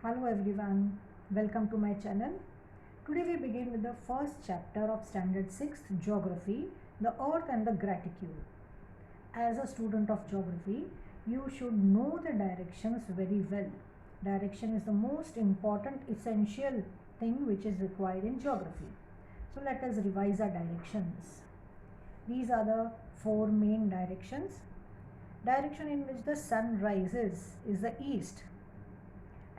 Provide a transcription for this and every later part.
Hello everyone, welcome to my channel. Today we begin with the first chapter of Standard 6 Geography, the Earth and the Gratitude. As a student of geography, you should know the directions very well. Direction is the most important essential thing which is required in geography. So let us revise our directions. These are the four main directions. Direction in which the sun rises is the east.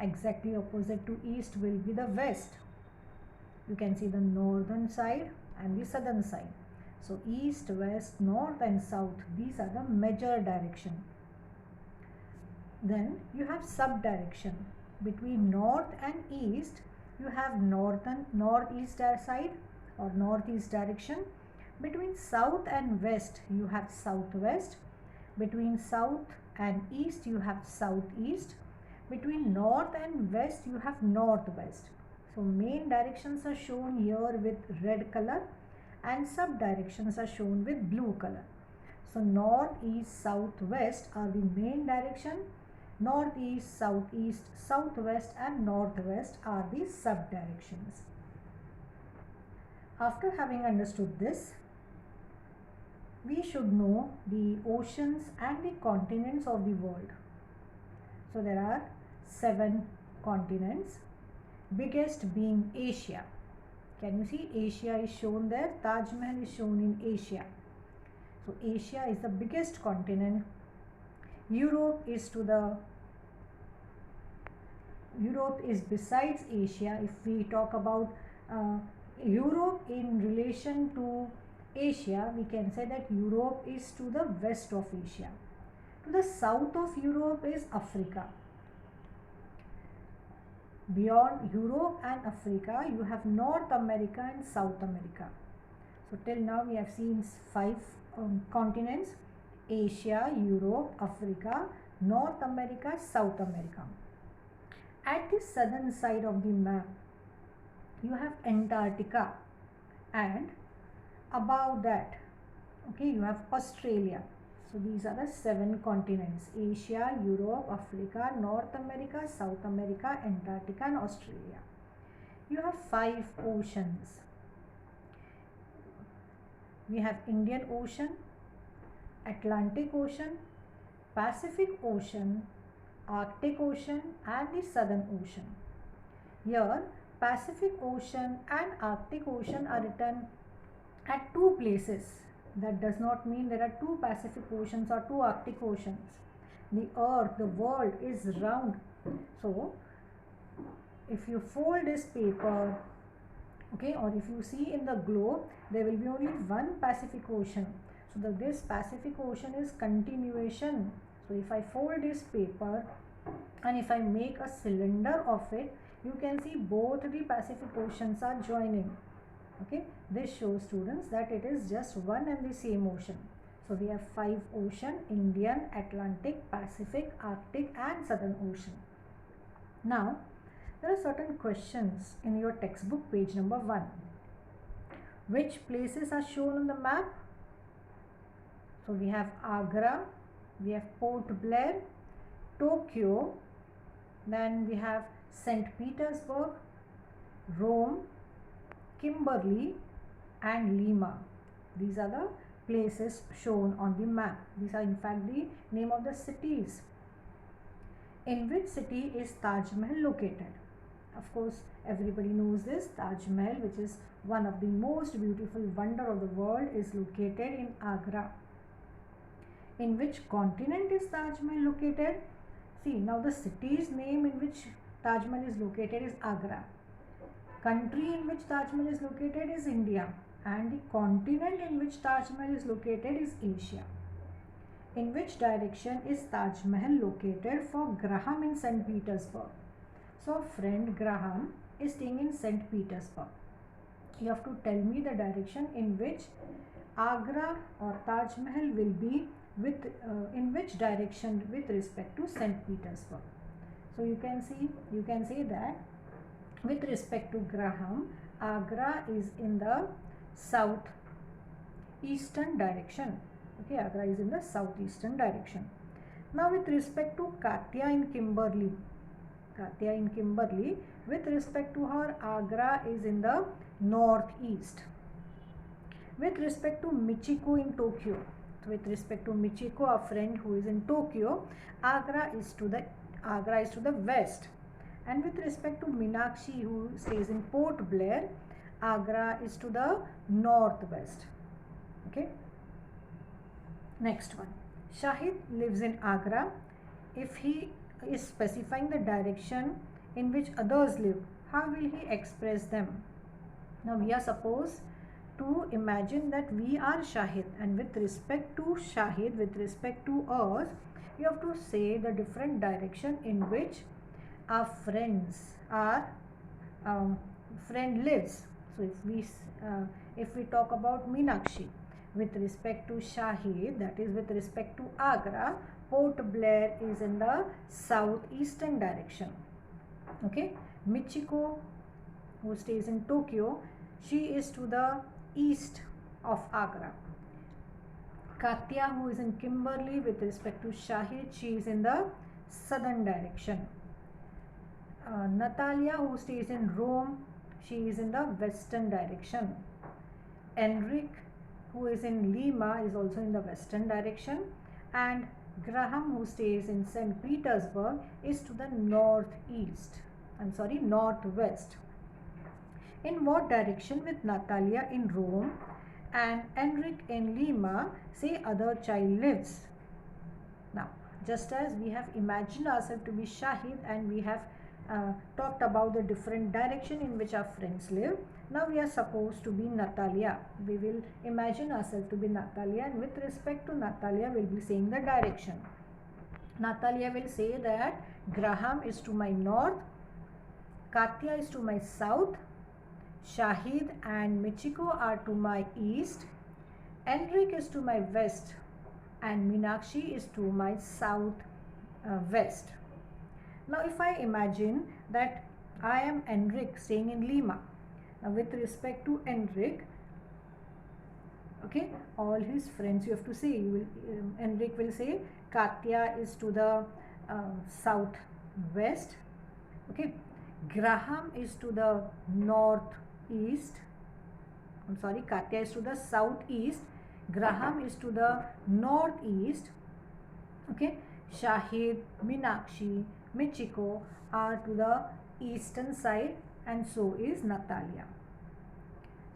Exactly opposite to east will be the west. You can see the northern side and the southern side. So east, west, north and south, these are the major direction. Then you have sub-direction. Between north and east, you have northeast side or northeast direction. Between south and west, you have southwest. Between south and east, you have southeast. Between north and west, you have northwest. So main directions are shown here with red color and sub directions are shown with blue color. So north, east, south, west are the main direction. Northeast, southeast, southwest and northwest are the sub directions. After having understood this, we should know the oceans and the continents of the world. So there are 7 continents, biggest being Asia. Can you see Asia is shown there? Taj Mahal is shown in Asia. So Asia is the biggest continent. Europe is besides Asia. If we talk about Europe in relation to Asia, we can say that Europe is to the west of Asia. To the south of Europe is Africa. Beyond Europe and Africa, you have North America and South America. So till now we have seen 5 continents: Asia, Europe, Africa, North America, South America. At the southern side of the map, you have Antarctica, and above that, you have Australia. So these are the 7 continents: Asia, Europe, Africa, North America, South America, Antarctica and Australia. You have 5 oceans. We have Indian Ocean, Atlantic Ocean, Pacific Ocean, Arctic Ocean and the Southern Ocean. Here Pacific Ocean and Arctic Ocean are written at 2 places. That does not mean there are 2 Pacific Oceans or 2 Arctic Oceans. The earth, the world is round. So if you fold this paper, or if you see in the globe, there will be only one Pacific Ocean. So this Pacific Ocean is continuation. So if I fold this paper and if I make a cylinder of it, you can see both the Pacific Oceans are joining. This shows students that it is just one and the same ocean. So we have 5 ocean: Indian, Atlantic, Pacific, Arctic and Southern Ocean. Now there are certain questions in your textbook, page number 1. Which places are shown on the map? So we have Agra, we have Port Blair, Tokyo, then we have St. Petersburg, Rome, Kimberley and Lima. These are the places shown on the map. These are in fact the name of the cities. In which city is Taj Mahal located? Of course, everybody knows this. Taj Mahal, which is one of the most beautiful wonder of the world, is located in Agra. In which continent is Taj Mahal located? See, now the city's name in which Taj Mahal is located is Agra. Country in which Taj Mahal is located is India, and the continent in which Taj Mahal is located is Asia. In which direction is Taj Mahal located for Graham in St. Petersburg? So friend Graham is staying in St. Petersburg. You have to tell me the direction in which Agra or Taj Mahal will be in which direction with respect to St. Petersburg. So you can say that with respect to Graham, Agra is in the southeastern direction. Agra is in the southeastern direction. Now with respect to Katya in Kimberley, Katia in Kimberley. With respect to her, Agra is in the northeast. With respect to Michiko in Tokyo, with respect to Michiko, a friend who is in Tokyo, Agra is to the west. And with respect to Meenakshi, who stays in Port Blair, Agra is to the northwest. Okay. Next one. Shahid lives in Agra. If he is specifying the direction in which others live, how will he express them? Now we are supposed to imagine that we are Shahid, and with respect to Shahid, with respect to us, you have to say the different direction in which our friend lives. So if we talk about Meenakshi, with respect to Shahid, that is with respect to Agra, Port Blair is in the southeastern direction. Okay, Michiko, who stays in Tokyo, she is to the east of Agra. Katya, who is in Kimberley, with respect to Shahid, she is in the southern direction. Natalia, who stays in Rome, she is in the western direction. Enric, who is in Lima, is also in the western direction. And Graham, who stays in St. Petersburg, is to the northwest. In what direction with Natalia in Rome and Enric in Lima say other child lives? Now, just as we have imagined ourselves to be Shahid and we have talked about the different direction in which our friends live, now we are supposed to be Natalia. We will imagine ourselves to be Natalia, and with respect to Natalia, we will be saying the direction. Natalia will say that Graham is to my north, Katya is to my south, Shahid and Michiko are to my east, Enric is to my west, and Meenakshi is to my south west. Now if I imagine that I am Enric staying in Lima, now with respect to Enric, okay, all his friends you have to say, Enric will say Katya is to the southwest, okay, Graham is to the northeast, Katya is to the southeast, Graham is to the northeast, okay, Shahid, Meenakshi, Michiko are to the eastern side, and so is Natalia.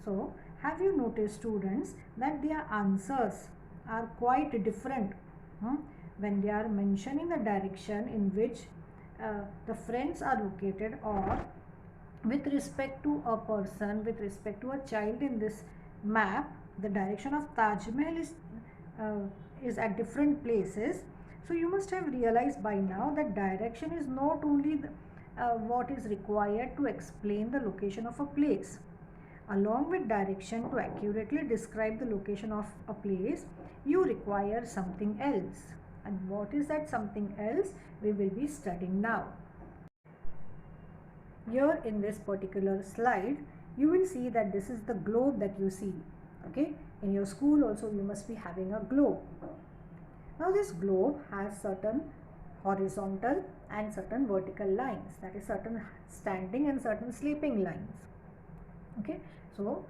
So, have you noticed, students, that their answers are quite different when they are mentioning the direction in which the friends are located, or with respect to a person, with respect to a child in this map, the direction of Taj Mahal is at different places. So you must have realized by now that direction is not only what is required to explain the location of a place. Along with direction, to accurately describe the location of a place, you require something else. And what is that something else? We will be studying now. Here in this particular slide, you will see that this is the globe that you see. Okay, in your school also you must be having a globe. Now this globe has certain horizontal and certain vertical lines, that is certain standing and certain sleeping lines. Okay, so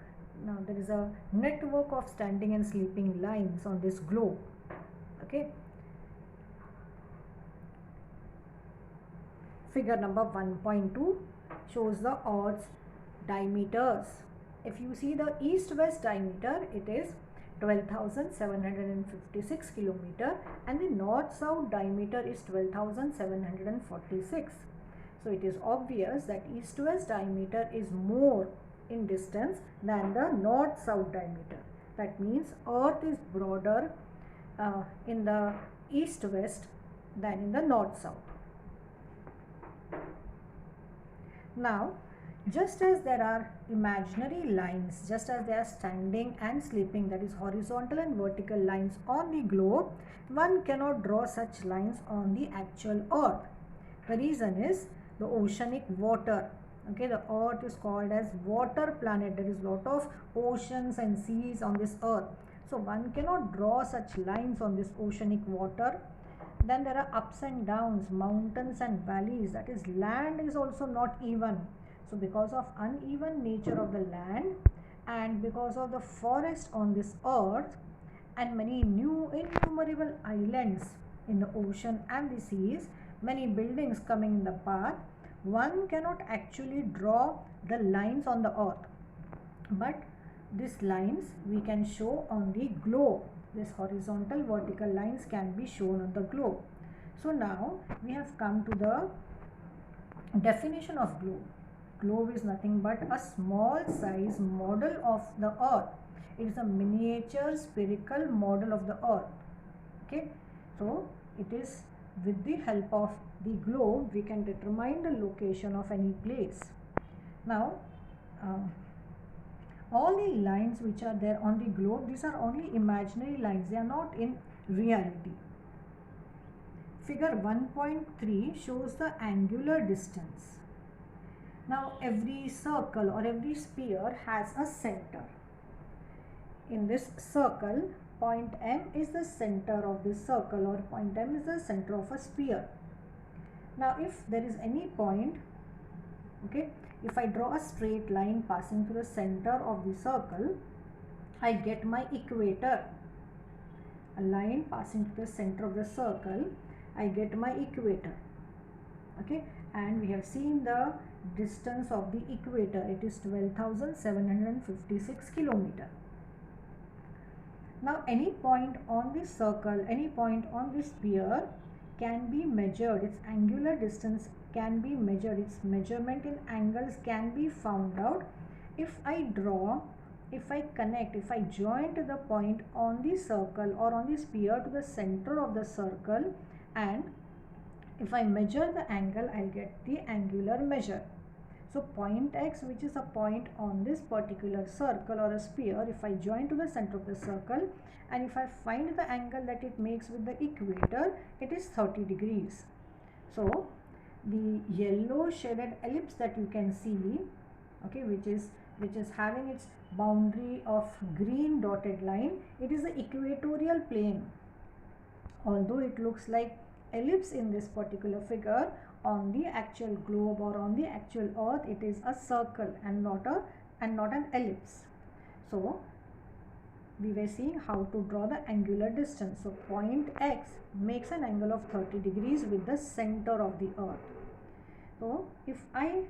now there is a network of standing and sleeping lines on this globe. Okay, figure number 1.2 shows the Earth's diameters. If you see the east-west diameter, it is 12,756 kilometer, and the north-south diameter is 12,746. So it is obvious that east-west diameter is more in distance than the north-south diameter. That means Earth is broader in the east-west than in the north-south. Now, just as there are imaginary lines, just as they are standing and sleeping, that is horizontal and vertical lines on the globe, one cannot draw such lines on the actual Earth. The reason is the oceanic water. Okay, the Earth is called as water planet. There is lot of oceans and seas on this Earth. So one cannot draw such lines on this oceanic water Then there are ups and downs, mountains and valleys. That is, land is also not even. So because of uneven nature of the land and because of the forest on this earth and many new innumerable islands in the ocean and the seas, many buildings coming in the path, one cannot actually draw the lines on the earth. But these lines we can show on the globe. This horizontal vertical lines can be shown on the globe. So now we have come to the definition of globe. Globe is nothing but a small size model of the earth. It is a miniature spherical model of the earth. Okay, so it is with the help of the globe we can determine the location of any place. Now all the lines which are there on the globe, these are only imaginary lines, they are not in reality. Figure 1.3 shows the angular distance. Now every circle or every sphere has a center. In this circle, point M is the center of this circle, or point M is the center of a sphere. Now if there is any point, okay, if I draw a straight line passing through the center of the circle, I get my equator. A line passing through the center of the circle, I get my equator. Okay, and we have seen the distance of the equator. It is 12,756 kilometers. Now any point on this circle, any point on this sphere can be measured. Its angular distance can be measured. Its measurement in angles can be found out if I draw, if I connect, if I join to the point on the circle or on the sphere to the center of the circle, and if I measure the angle, I'll get the angular measure. So point X, which is a point on this particular circle or a sphere, if I join to the center of the circle and if I find the angle that it makes with the equator, it is 30 degrees. So the yellow shaded ellipse that you can see, okay, which is having its boundary of green dotted line, it is the equatorial plane. Although it looks like ellipse in this particular figure, on the actual globe or on the actual earth it is a circle and not an ellipse. So we were seeing how to draw the angular distance. So point X makes an angle of 30 degrees with the center of the earth. So if I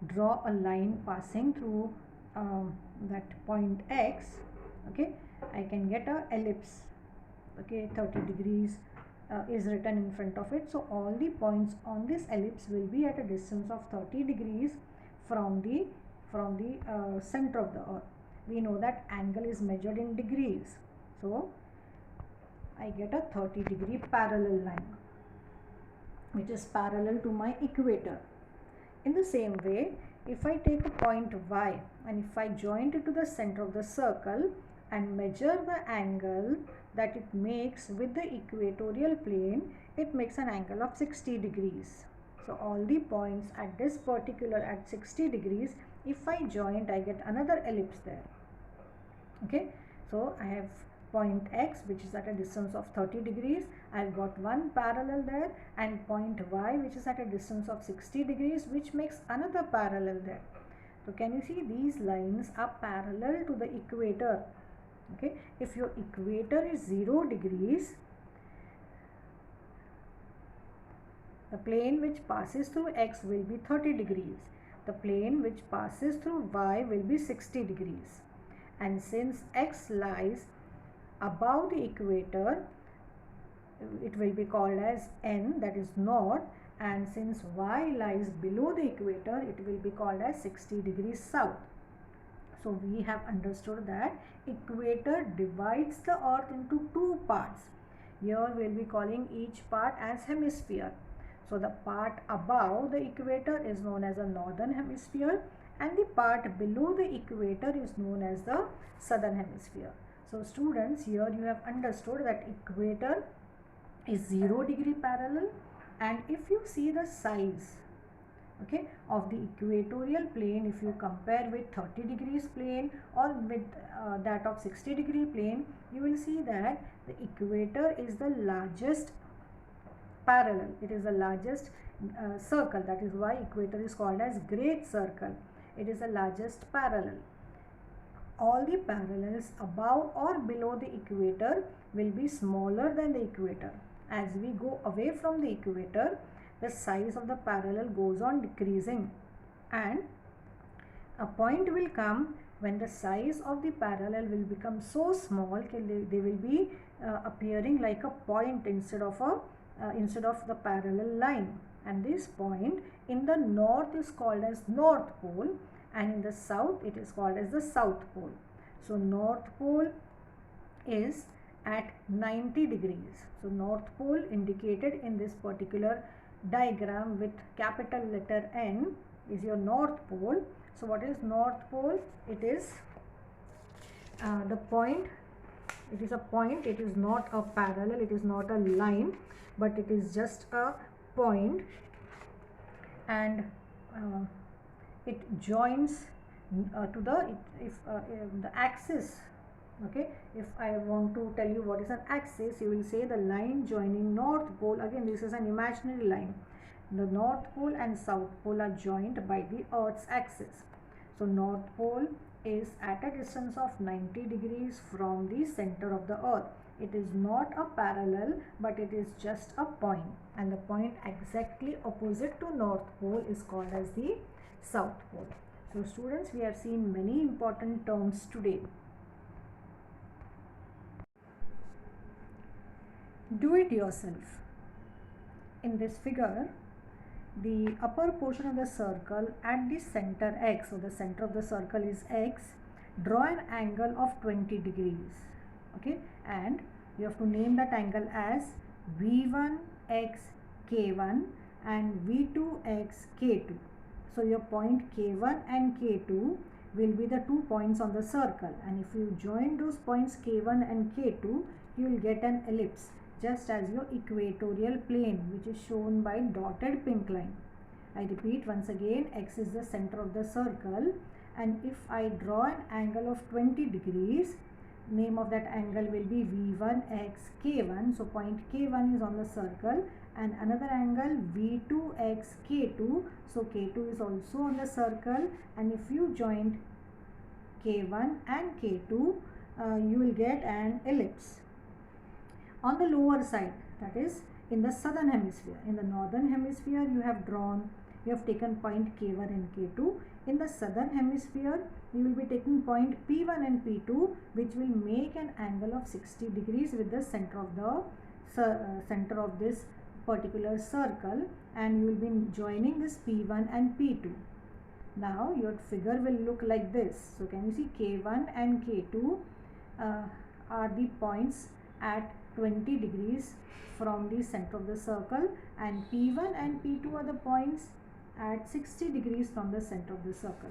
draw a line passing through that point X, okay, I can get a ellipse. Okay, 30 degrees is written in front of it. So all the points on this ellipse will be at a distance of 30 degrees from the center of the earth. We know that angle is measured in degrees. So I get a 30 degree parallel line which is parallel to my equator. In the same way, if I take a point Y and if I join it to the center of the circle and measure the angle that it makes with the equatorial plane, it makes an angle of 60 degrees. So all the points at this particular at 60 degrees, if I join, I get another ellipse there. Okay, so I have point X which is at a distance of 30 degrees. I've got one parallel there, and point Y which is at a distance of 60 degrees, which makes another parallel there. So can you see these lines are parallel to the equator? Okay, if your equator is 0 degrees, the plane which passes through X will be 30 degrees. The plane which passes through Y will be 60 degrees. And since X lies above the equator, it will be called as N, that is north, and since Y lies below the equator, it will be called as 60 degrees south. So we have understood that equator divides the earth into two parts. Here we will be calling each part as hemisphere. So the part above the equator is known as the northern hemisphere, and the part below the equator is known as the southern hemisphere. So students, here you have understood that equator is 0 degree parallel, and if you see the size okay, of the equatorial plane. If you compare with 30 degrees plane or with that of 60-degree plane, you will see that the equator is the largest parallel. It is the largest circle. That is why equator is called as great circle. It is the largest parallel. All the parallels above or below the equator will be smaller than the equator. As we go away from the equator, the size of the parallel goes on decreasing, and a point will come when the size of the parallel will become so small that they will be appearing like a point instead of the parallel line. And this point in the north is called as North Pole, and in the south it is called as the South Pole. So North Pole is at 90 degrees. So North Pole indicated in this particular diagram with capital letter N is your North Pole. So what is North Pole? It is the point. It is a point. It is not a parallel. It is not a line, but it is just a point, and it joins to the axis. Okay, if I want to tell you what is an axis, you will say the line joining North Pole. Again, this is an imaginary line. The North Pole and South Pole are joined by the Earth's axis. So North Pole is at a distance of 90 degrees from the center of the Earth. It is not a parallel, but it is just a point, and the point exactly opposite to North Pole is called as the South Pole. So students, we have seen many important terms today. Do it yourself. In this figure, the upper portion of the circle at the center X, so the center of the circle is X, draw an angle of 20 degrees. Okay, and you have to name that angle as V1x K1 and V2x K2. So your point K1 and K2 will be the 2 points on the circle, and if you join those points K1 and K2, you will get an ellipse, just as your equatorial plane, which is shown by dotted pink line. I repeat once again, X is the center of the circle, and if I draw an angle of 20 degrees, name of that angle will be V1x K1. So point K1 is on the circle, and another angle V2x K2. So K2 is also on the circle, and if you join K1 and K2, you will get an ellipse. On the lower side, that is in the southern hemisphere. In the northern hemisphere, you have taken point K1 and K2. In the southern hemisphere, you will be taking point P1 and P2, which will make an angle of 60 degrees with the center of this particular circle, and you will be joining this P1 and P2. Now your figure will look like this. So can you see K1 and K2 are the points at 20 degrees from the center of the circle, and P1 and P2 are the points at 60 degrees from the center of the circle.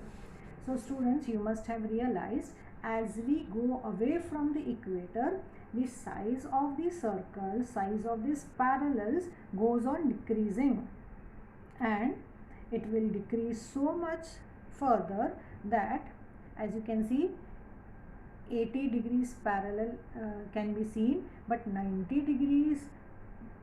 So students, you must have realized, as we go away from the equator, the size of the circle, size of these parallels goes on decreasing, and it will decrease so much further that, as you can see, 80 degrees parallel can be seen, but 90 degrees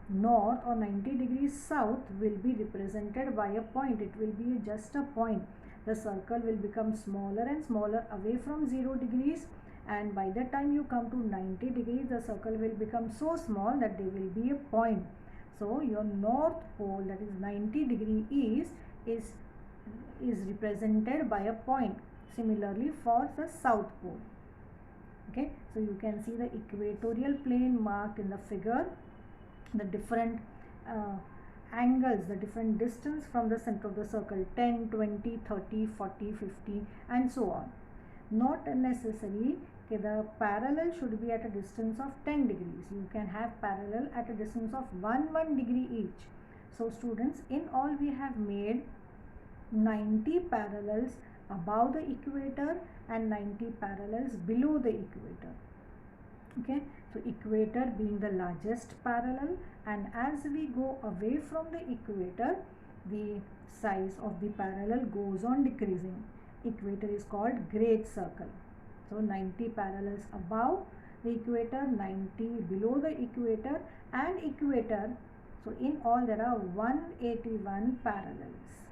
north or 90 degrees south will be represented by a point. It will be just a point. The circle will become smaller and smaller away from 0 degrees, and by the time you come to 90 degrees, the circle will become so small that there will be a point. So your North Pole, that is 90 degree is represented by a point. Similarly for the South Pole. Okay, so you can see the equatorial plane marked in the figure, the different angles, the different distance from the center of the circle, 10, 20, 30, 40, 50 and so on. Not necessary the parallel should be at a distance of 10 degrees. You can have parallel at a distance of 1 degree each. So students, in all we have made 90 parallels above the equator and 90 parallels below the equator. Okay, so equator being the largest parallel, and as we go away from the equator, the size of the parallel goes on decreasing. Equator is called great circle. So 90 parallels above the equator, 90 below the equator, and equator. So in all there are 181 parallels.